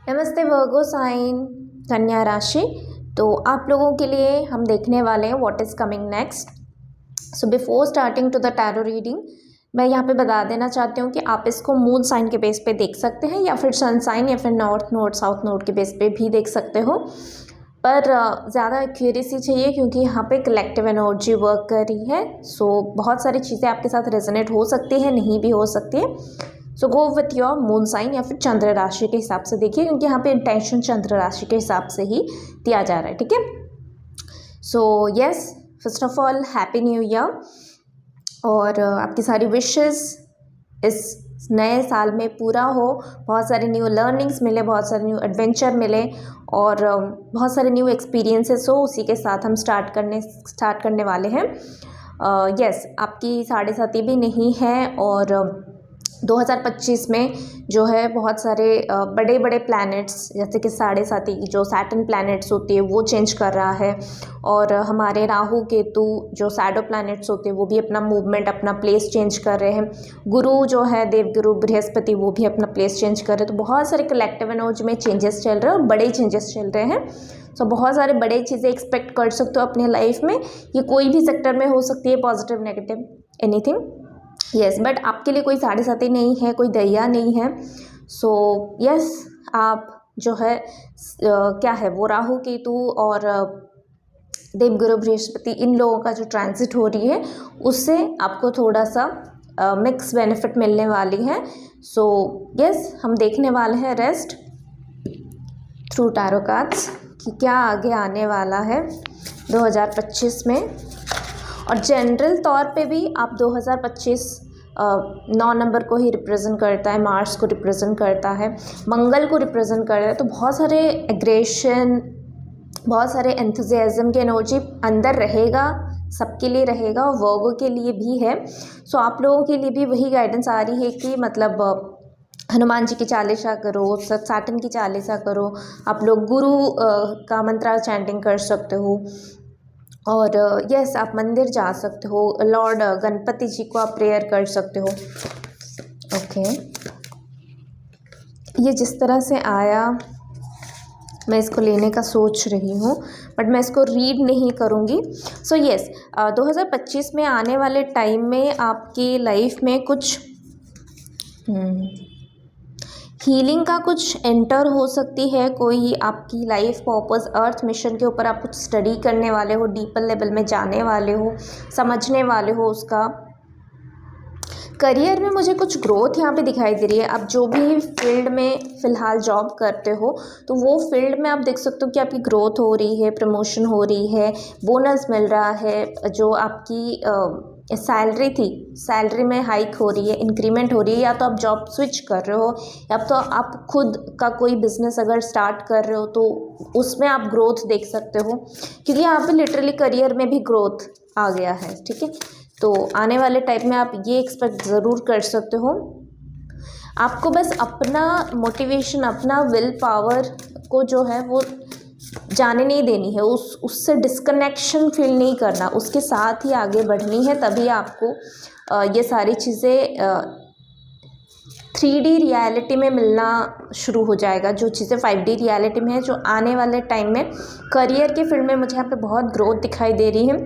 नमस्ते वर्गो साइन कन्या राशि। तो आप लोगों के लिए हम देखने वाले हैं what is coming next. So before starting to the tarot reading, मैं यहाँ पे बता देना चाहती हूँ कि आप इसको मून साइन के बेस पे देख सकते हैं या फिर सन साइन या फिर नॉर्थ नोड साउथ नोड के बेस पे भी देख सकते हो। पर ज़्यादा एक्यूरेसी चाहिए क्योंकि यहाँ पे कलेक्टिव एनर्जी वर्क कर रही है। सो बहुत सारी चीज़ें आपके साथ रेजोनेट हो सकती है, नहीं भी हो सकती है। So go with your moon sign या फिर चंद्र राशि के हिसाब से देखिए, क्योंकि यहाँ पे इंटेंशन चंद्र राशि के हिसाब से ही दिया जा रहा है। ठीक है। So yes, first of all happy new year. और आपकी सारी विशेस इस नए साल में पूरा हो, बहुत सारे न्यू लर्निंग्स मिले, बहुत सारे न्यू एडवेंचर मिले और बहुत सारे न्यू एक्सपीरियंसेस हो। उसी के साथ हम स्टार्ट करने वाले हैं। यस, आपकी 7.5 भी नहीं है और 2025 में जो है बहुत सारे बड़े बड़े प्लैनेट्स जैसे कि 7.5 की जो सैटर्न प्लैनेट्स होती है वो चेंज कर रहा है। और हमारे राहु केतु जो शैडो प्लैनेट्स होते हैं वो भी अपना मूवमेंट, अपना प्लेस चेंज कर रहे हैं। गुरु जो है देवगुरु बृहस्पति वो भी अपना प्लेस चेंज कर रहे हैं। तो बहुत सारे कलेक्टिव एनर्जी में चेंजेस चल रहे हैं और बड़े चेंजेस चल रहे हैं। सो बहुत सारे बड़े चीज़ें एक्सपेक्ट कर सकते हो अपने लाइफ में। ये कोई भी सेक्टर में हो सकती है, positive negative anything. Yes, but आपके लिए कोई 7.5 नहीं है, कोई दैया नहीं है। सो यस, आप जो है क्या है वो राहु केतु और देवगुरु बृहस्पति इन लोगों का जो ट्रांजिट हो रही है उससे आपको थोड़ा सा मिक्स बेनिफिट मिलने वाली है। सो यस, हम देखने वाले हैं रेस्ट थ्रू टैरो कार्ड्स कि क्या आगे आने वाला है 2025 में। और जनरल तौर पे भी आप 2025 9 नंबर को ही रिप्रेजेंट करता है, मार्स को रिप्रेजेंट करता है, मंगल को रिप्रेजेंट करता है। तो बहुत सारे एग्रेशन, बहुत सारे एंथुजियाज्म की एनर्जी अंदर रहेगा, सबके लिए रहेगा और वर्गो के लिए भी है। सो आप लोगों के लिए भी वही गाइडेंस आ रही है कि मतलब हनुमान जी की चालीसा करो, सैटर्न की चालीसा करो, आप लोग गुरु का मंत्रा चैंटिंग कर सकते हो और यस, आप मंदिर जा सकते हो, लॉर्ड गणपति जी को आप प्रेयर कर सकते हो। ओके, ये जिस तरह से आया मैं इसको लेने का सोच रही हूँ बट मैं इसको रीड नहीं करूँगी। सो यस, 2025 में आने वाले टाइम में आपकी लाइफ में कुछ हीलिंग का कुछ एंटर हो सकती है। कोई आपकी लाइफ पर्पस अर्थ मिशन के ऊपर आप कुछ स्टडी करने वाले हो, डीपर लेवल में जाने वाले हो, समझने वाले हो उसका। करियर में मुझे कुछ ग्रोथ यहाँ पे दिखाई दे रही है। आप जो भी फील्ड में फ़िलहाल जॉब करते हो तो वो फील्ड में आप देख सकते हो कि आपकी ग्रोथ हो रही है, प्रमोशन हो रही है, बोनस मिल रहा है, जो आपकी सैलरी थी सैलरी में हाइक हो रही है, इंक्रीमेंट हो रही है। या तो आप जॉब स्विच कर रहे हो या तो आप खुद का कोई बिजनेस अगर स्टार्ट कर रहे हो तो उसमें आप ग्रोथ देख सकते हो, क्योंकि यहाँ पे लिटरली करियर में भी ग्रोथ आ गया है। ठीक है, तो आने वाले टाइम में आप ये एक्सपेक्ट ज़रूर कर सकते हो। आपको बस अपना मोटिवेशन, अपना विल पावर को जो है वो जाने नहीं देनी है, उससे डिस्कनेक्शन फील नहीं करना, उसके साथ ही आगे बढ़नी है। तभी आपको ये सारी चीज़ें 3D रियलिटी में मिलना शुरू हो जाएगा। जो चीज़ें 5D रियलिटी में है, जो आने वाले टाइम में करियर के फील्ड में मुझे यहाँ पे बहुत ग्रोथ दिखाई दे रही है।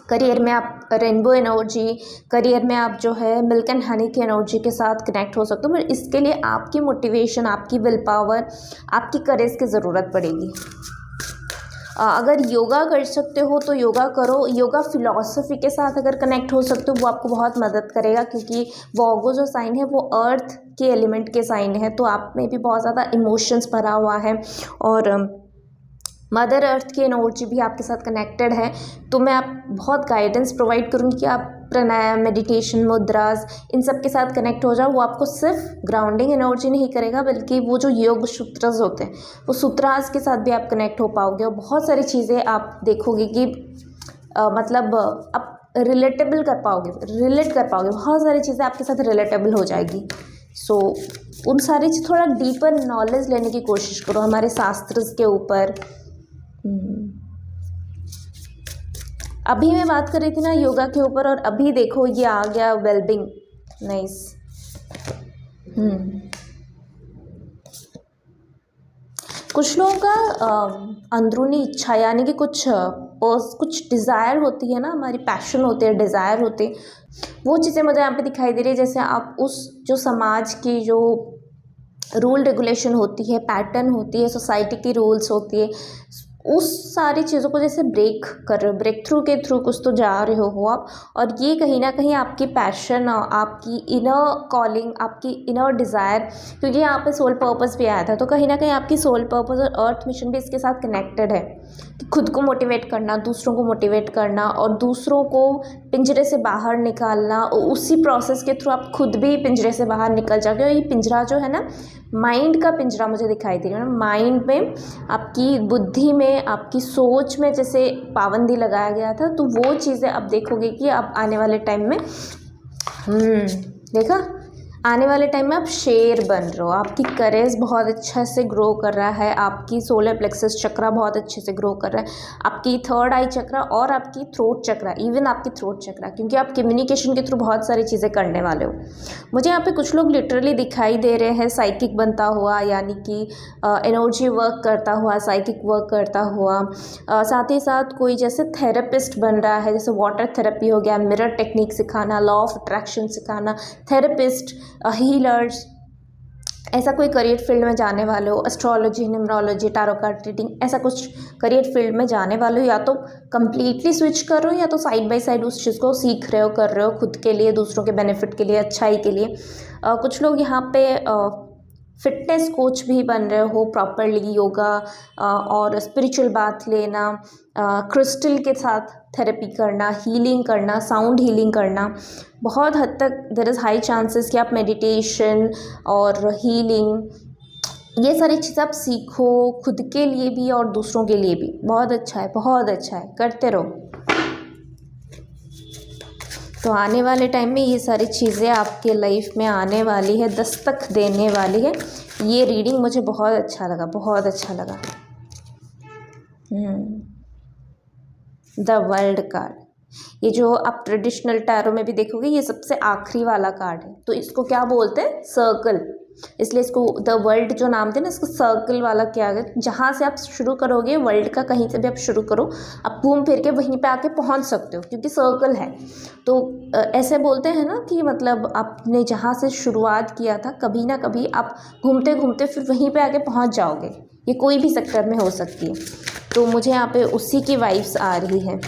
करियर में आप रेनबो एनर्जी, करियर में आप जो है मिल्क एंड हनी की एनर्जी के साथ कनेक्ट हो सकते हो। पर इसके लिए आपकी मोटिवेशन, आपकी विल पावर, आपकी करेज की ज़रूरत पड़ेगी। अगर योगा कर सकते हो तो योगा करो। योगा फिलॉसफी के साथ अगर कनेक्ट हो सकते हो वो आपको बहुत मदद करेगा, क्योंकि वर्गो जो साइन है वो अर्थ के एलिमेंट के साइन है। तो आप में भी बहुत ज़्यादा इमोशंस भरा हुआ है और मदर अर्थ की एनर्जी भी आपके साथ कनेक्टेड है। तो मैं आप बहुत गाइडेंस प्रोवाइड करूँगी कि आप प्राणायाम, मेडिटेशन, मुद्रास इन सब के साथ कनेक्ट हो जाओ। वो आपको सिर्फ ग्राउंडिंग एनर्जी नहीं करेगा बल्कि वो जो योग सूत्रास होते हैं वो सूत्रास के साथ भी आप कनेक्ट हो पाओगे और बहुत सारी चीज़ें आप देखोगे कि मतलब आप रिलेट कर पाओगे। बहुत सारी चीज़ें आपके साथ रिलेटेबल हो जाएगी। सो उन सारी चीज़ थोड़ा डीपर नॉलेज लेने की कोशिश करो हमारे शास्त्र के ऊपर। अभी मैं बात कर रही थी ना योगा के ऊपर और अभी देखो ये आ गया वेलबिंग। नाइस। कुछ लोगों का अंदरूनी इच्छा यानी कि कुछ डिज़ायर होती है ना, हमारी पैशन होती है, डिज़ायर होती है, वो चीज़ें मुझे यहाँ पे दिखाई दे रही है। जैसे आप उस जो समाज की जो रूल रेगुलेशन होती है, पैटर्न होती है, सोसाइटी की रूल्स होती है, उस सारी चीज़ों को जैसे ब्रेक कर रहे हो, ब्रेक थ्रू के थ्रू कुछ तो जा रहे हो आप। और ये कहीं ना कहीं आपकी पैशन, आपकी इनर कॉलिंग, आपकी इनर डिज़ायर, क्योंकि यहाँ पे सोल पर्पस भी आया था, तो कहीं ना कहीं आपकी सोल पर्पस और अर्थ मिशन भी इसके साथ कनेक्टेड है कि खुद को मोटिवेट करना, दूसरों को मोटिवेट करना और दूसरों को पिंजरे से बाहर निकालना। और उसी प्रोसेस के थ्रू आप खुद भी पिंजरे से बाहर निकल जाओगे। और ये पिंजरा जो है ना, माइंड का पिंजरा मुझे दिखाई दे रहा है ना, माइंड में, आपकी बुद्धि में, आपकी सोच में जैसे पाबंदी लगाया गया था, तो वो चीज़ें अब देखोगे कि अब आने वाले टाइम में देखा, आने वाले टाइम में आप शेर बन रहे हो। आपकी करेज बहुत अच्छा से ग्रो कर रहा है, आपकी सोलर प्लेक्सस चक्रा बहुत अच्छे से ग्रो कर रहा है, आपकी थर्ड आई चक्रा और आपकी थ्रोट चक्रा, इवन आपकी थ्रोट चक्रा, क्योंकि आप कम्युनिकेशन के थ्रू बहुत सारी चीज़ें करने वाले हो। मुझे यहाँ पे कुछ लोग लिटरली दिखाई दे रहे हैं साइकिक बनता हुआ, यानी कि एनर्जी वर्क करता हुआ, साइकिक वर्क करता हुआ। साथ ही साथ कोई जैसे थेरेपिस्ट बन रहा है, जैसे वाटर थेरेपी हो गया, मिरर टेक्निक सिखाना, लॉ ऑफ अट्रैक्शन सिखाना, थेरेपिस्ट, हीलर्स, ऐसा कोई करियर फील्ड में जाने वाले हो, astrology, numerology, tarot card reading, ऐसा कुछ करियर फील्ड में जाने वाले हो, या तो कम्प्लीटली स्विच कर रहे हो या तो साइड बाय साइड उस चीज़ को सीख रहे हो, कर रहे हो खुद के लिए, दूसरों के बेनिफिट के लिए, अच्छाई के लिए। कुछ लोग यहाँ पे फिटनेस कोच भी बन रहे हो, प्रॉपरली योगा और स्पिरिचुअल बाथ लेना, क्रिस्टल के साथ थेरेपी करना, हीलिंग करना, साउंड हीलिंग करना। बहुत हद तक देयर इज़ हाई चांसेस कि आप मेडिटेशन और हीलिंग, ये सारी चीज़ें आप सीखो, खुद के लिए भी और दूसरों के लिए भी। बहुत अच्छा है, बहुत अच्छा है, करते रहो। तो आने वाले टाइम में ये सारी चीज़ें आपके लाइफ में आने वाली है, दस्तक देने वाली है। ये रीडिंग मुझे बहुत अच्छा लगा, बहुत अच्छा लगा। द वर्ल्ड कार्ड, ये जो आप ट्रेडिशनल टैरो में भी देखोगे, ये सबसे आखिरी वाला कार्ड है, तो इसको क्या बोलते हैं, सर्कल, इसलिए इसको द वर्ल्ड जो नाम थे ना, इसको सर्कल वाला किया गया। जहाँ से आप शुरू करोगे वर्ल्ड का, कहीं से भी आप शुरू करो, आप घूम फिर के वहीं पे आके पहुँच सकते हो, क्योंकि सर्कल है। तो ऐसे बोलते हैं ना कि मतलब आपने जहाँ से शुरुआत किया था, कभी ना कभी आप घूमते घूमते फिर वहीं पे आके पहुँच जाओगे। ये कोई भी सेक्टर में हो सकती है। तो मुझे यहाँ पे उसी की वाइब्स आ रही है।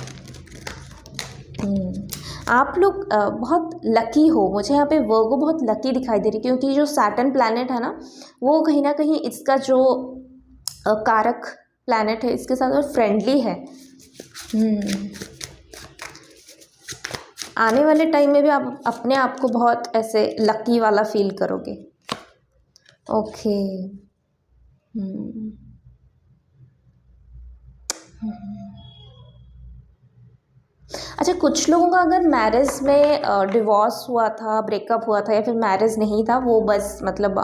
आप लोग बहुत लकी हो, मुझे यहाँ पे वर्गो बहुत लकी दिखाई दे रही है, क्योंकि जो सैटर्न प्लैनेट है ना, वो कहीं ना कहीं इसका जो कारक प्लैनेट है, इसके साथ फ्रेंडली है। आने वाले टाइम में भी आप अपने आप को बहुत ऐसे लकी वाला फील करोगे। ओके। अच्छा, कुछ लोगों का अगर मैरिज में डिवोर्स हुआ था, ब्रेकअप हुआ था, या फिर मैरिज नहीं था, वो बस मतलब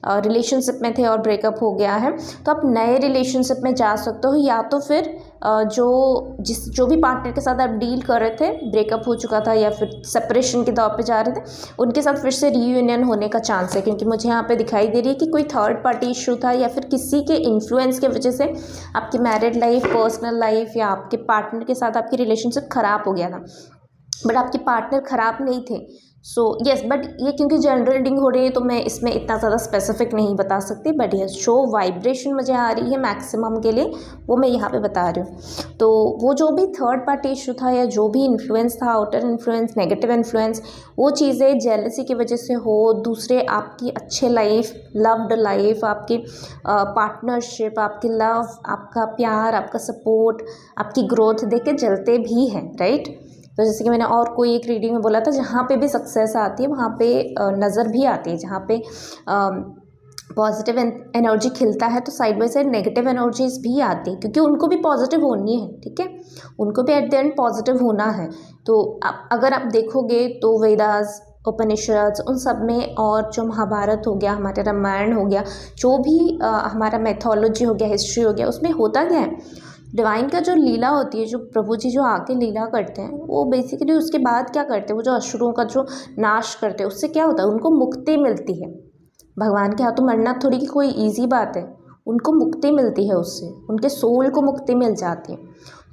रिलेशनशिप में थे और ब्रेकअप हो गया है, तो आप नए रिलेशनशिप में जा सकते हो, या तो फिर जो भी पार्टनर के साथ आप डील कर रहे थे, ब्रेकअप हो चुका था या फिर सेपरेशन के दौर पे जा रहे थे, उनके साथ फिर से रीयूनियन होने का चांस है। क्योंकि मुझे यहाँ पे दिखाई दे रही है कि कोई थर्ड पार्टी इशू था, या फिर किसी के इन्फ्लुएंस के वजह से आपकी मैरिड लाइफ, पर्सनल लाइफ या आपके पार्टनर के साथ आपकी रिलेशनशिप ख़राब हो गया था, बट आपके पार्टनर ख़राब नहीं थे। सो यस, बट ये क्योंकि जनरल रीडिंग हो रही है, तो मैं इसमें इतना ज़्यादा स्पेसिफिक नहीं बता सकती, बट यस, जो वाइब्रेशन मुझे आ रही है मैक्सिमम के लिए, वो मैं यहाँ पे बता रही हूँ। तो वो जो भी थर्ड पार्टी इशू था, या जो भी इन्फ्लुएंस था, आउटर इन्फ्लुएंस, नेगेटिव इन्फ्लुएंस, वो चीज़ें जेलसी की वजह से हो, दूसरे आपकी अच्छे लाइफ, लव्ड लाइफ, आपकी पार्टनरशिप, आपकी लव, आपका प्यार, आपका सपोर्ट, आपकी ग्रोथ देख के जलते भी हैं, राइट। तो जैसे कि मैंने और कोई एक रीडिंग में बोला था, जहाँ पे भी सक्सेस आती है वहाँ पे नज़र भी आती है, जहाँ पे पॉजिटिव एनर्जी खिलता है, तो side by side negative energies भी आती है, क्योंकि उनको भी पॉजिटिव होनी है, ठीक है, उनको भी एट द एंड पॉजिटिव होना है। तो अगर आप देखोगे तो वेदास, उपनिषद, उन सब में, और जो महाभारत हो गया, हमारा रामायण हो गया, जो भी हमारा मैथोलॉजी हो गया, हिस्ट्री हो गया, उसमें होता क्या है, डिवाइन का जो लीला होती है, जो प्रभु जी जो आके लीला करते हैं, वो बेसिकली उसके बाद क्या करते हैं, वो जो असुरों का जो नाश करते हैं, उससे क्या होता है, उनको मुक्ति मिलती है। भगवान के हाथों मरना थोड़ी की कोई ईजी बात है, उनको मुक्ति मिलती है उससे, उनके सोल को मुक्ति मिल जाती है।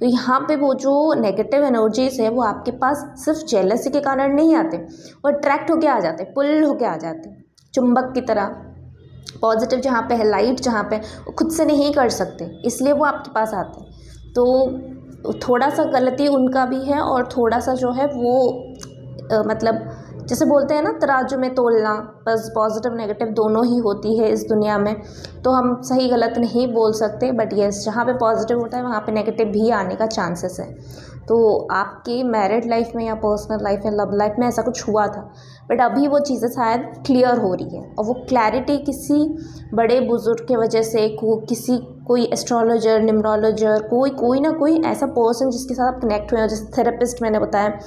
तो यहाँ पे वो जो नेगेटिव एनर्जीज है वो आपके पास सिर्फ जेलसी के कारण नहीं आते, वो अट्रैक्ट होके आ जाते, पुल होके आ जाते, चुंबक की तरह। पॉजिटिव जहाँ पे है, लाइट जहाँ पे, वो खुद से नहीं कर सकते, इसलिए वो आपके पास आते हैं। तो थोड़ा सा गलती उनका भी है और थोड़ा सा जो है वो मतलब जैसे बोलते हैं ना तराजू में तोलना, बस पॉजिटिव नेगेटिव दोनों ही होती है इस दुनिया में। तो हम सही गलत नहीं बोल सकते, बट येस जहाँ पे पॉजिटिव होता है वहाँ पे नेगेटिव भी आने का चांसेस है। तो आपकी मैरिड लाइफ में या पर्सनल लाइफ में, लव लाइफ में ऐसा कुछ हुआ था, बट अभी वो चीज़ें शायद क्लियर हो रही है। और वो क्लैरिटी किसी बड़े बुजुर्ग की वजह से, कोई एस्ट्रोलॉजर, न्यूमरोलॉजर, कोई ना कोई ऐसा पर्सन जिसके साथ आप कनेक्ट हुए हो, जैसे थेरेपिस्ट मैंने बताया,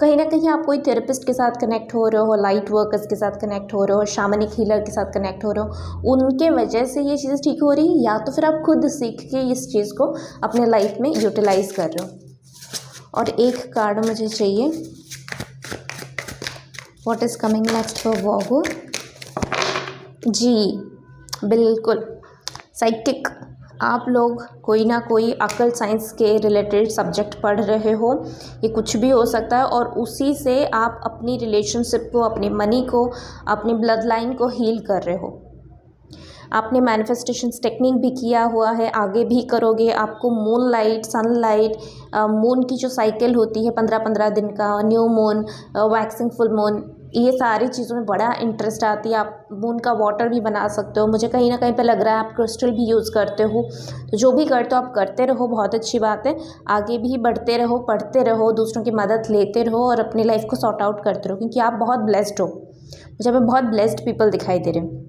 कहीं ना कहीं आप कोई थेरेपिस्ट के साथ कनेक्ट हो रहे हो, लाइट वर्कर्स के साथ कनेक्ट हो रहे हो, शामनिक हीलर के साथ कनेक्ट हो रहे हो, उनके वजह से ये चीज़ें ठीक हो रही है, या तो फिर आप खुद सीख के इस चीज़ को अपने लाइफ में यूटिलाइज कर रहे हो। और एक कार्ड मुझे चाहिए, what is coming next for वॉगो। जी बिल्कुल, साइकिक, आप लोग कोई ना कोई अकल साइंस के रिलेटेड सब्जेक्ट पढ़ रहे हो, ये कुछ भी हो सकता है, और उसी से आप अपनी रिलेशनशिप को, अपनी मनी को, अपनी ब्लड लाइन को हील कर रहे हो। आपने मैनिफेस्टेशंस टेक्निक भी किया हुआ है, आगे भी करोगे। आपको मून लाइट, सनलाइट, मून की जो साइकिल होती है 15-15 दिन का, new moon, waxing full moon, ये सारी चीज़ों में बड़ा इंटरेस्ट आती है। आप मून का वाटर भी बना सकते हो। मुझे कहीं ना कहीं पे लग रहा है आप क्रिस्टल भी यूज़ करते हो। तो जो भी करते हो आप करते रहो, बहुत अच्छी बात है। आगे भी बढ़ते रहो, पढ़ते रहो, दूसरों की मदद लेते रहो और अपनी लाइफ को सॉर्ट आउट करते रहो, क्योंकि आप बहुत ब्लेस्ड हो। मुझे हमें बहुत ब्लेस्ड पीपल दिखाई दे रहे हैं,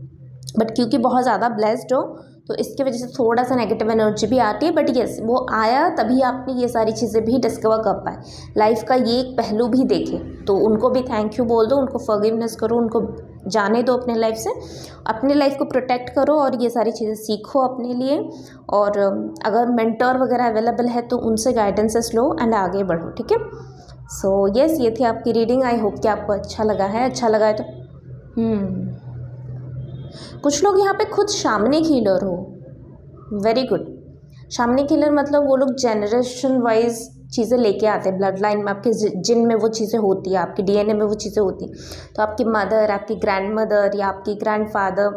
बट क्योंकि बहुत ज़्यादा ब्लेस्ड हो तो इसकी वजह से थोड़ा सा नेगेटिव एनर्जी भी आती है। बट येस, वो आया तभी आपने ये सारी चीज़ें भी डिस्कवर कर पाए, लाइफ का ये एक पहलू भी देखे। तो उनको भी थैंक यू बोल दो, उनको फॉरगिवनेस करो, उनको जाने दो अपने लाइफ से, अपने लाइफ को प्रोटेक्ट करो और ये सारी चीज़ें सीखो अपने लिए। और अगर मेंटर वगैरह अवेलेबल है तो उनसे गाइडेंसेस लो एंड आगे बढ़ो, ठीक है। सो येस, ये थी आपकी रीडिंग। आई होप कि आपको अच्छा लगा है। अच्छा लगा है तो कुछ लोग यहाँ पे खुद शामनिक हीलर हो, वेरी गुड। शामनिक हीलर मतलब वो लोग जनरेशन वाइज चीज़ें लेके आते हैं, ब्लड लाइन में आपके जिन में वो चीज़ें होती है, आपके डीएनए में वो चीज़ें होती हैं। तो आपकी मदर, आपकी ग्रैंड मदर या आपकी ग्रैंडफादर,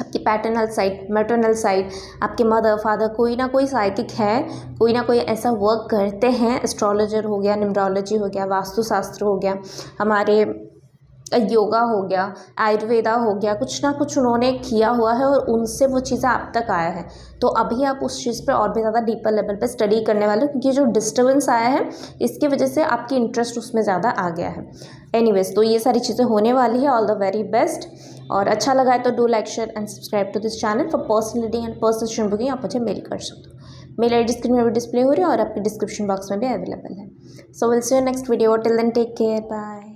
आपकी पैटर्नल साइड, मैटरनल साइड, आपके मदर फादर, कोई ना कोई साइकिक है, कोई ना कोई ऐसा वर्क करते हैं। एस्ट्रोलॉजर हो गया, न्यूमरोलॉजी हो गया, वास्तुशास्त्र हो गया, हमारे योगा हो गया, आयुर्वेदा हो गया, कुछ ना कुछ उन्होंने किया हुआ है और उनसे वो चीज़ें आप तक आया है। तो अभी आप उस चीज़ पे और भी ज़्यादा डीपर लेवल पे स्टडी करने वाले हो, क्योंकि जो डिस्टर्बेंस आया है इसकी वजह से आपकी इंटरेस्ट उसमें ज़्यादा आ गया है। एनीवेज, तो ये सारी चीज़ें होने वाली है। All the very best. और अच्छा लगा है तो do like, share and subscribe to this channel. For personal reading and personal booking आप मुझे मेल कर सकते हो। मेल आई डी स्क्रीन में भी डिस्प्ले हो रही है और आपके डिस्क्रिप्शन बॉक्स में भी अवेलेबल है। So will see you next video. Till then take care, bye.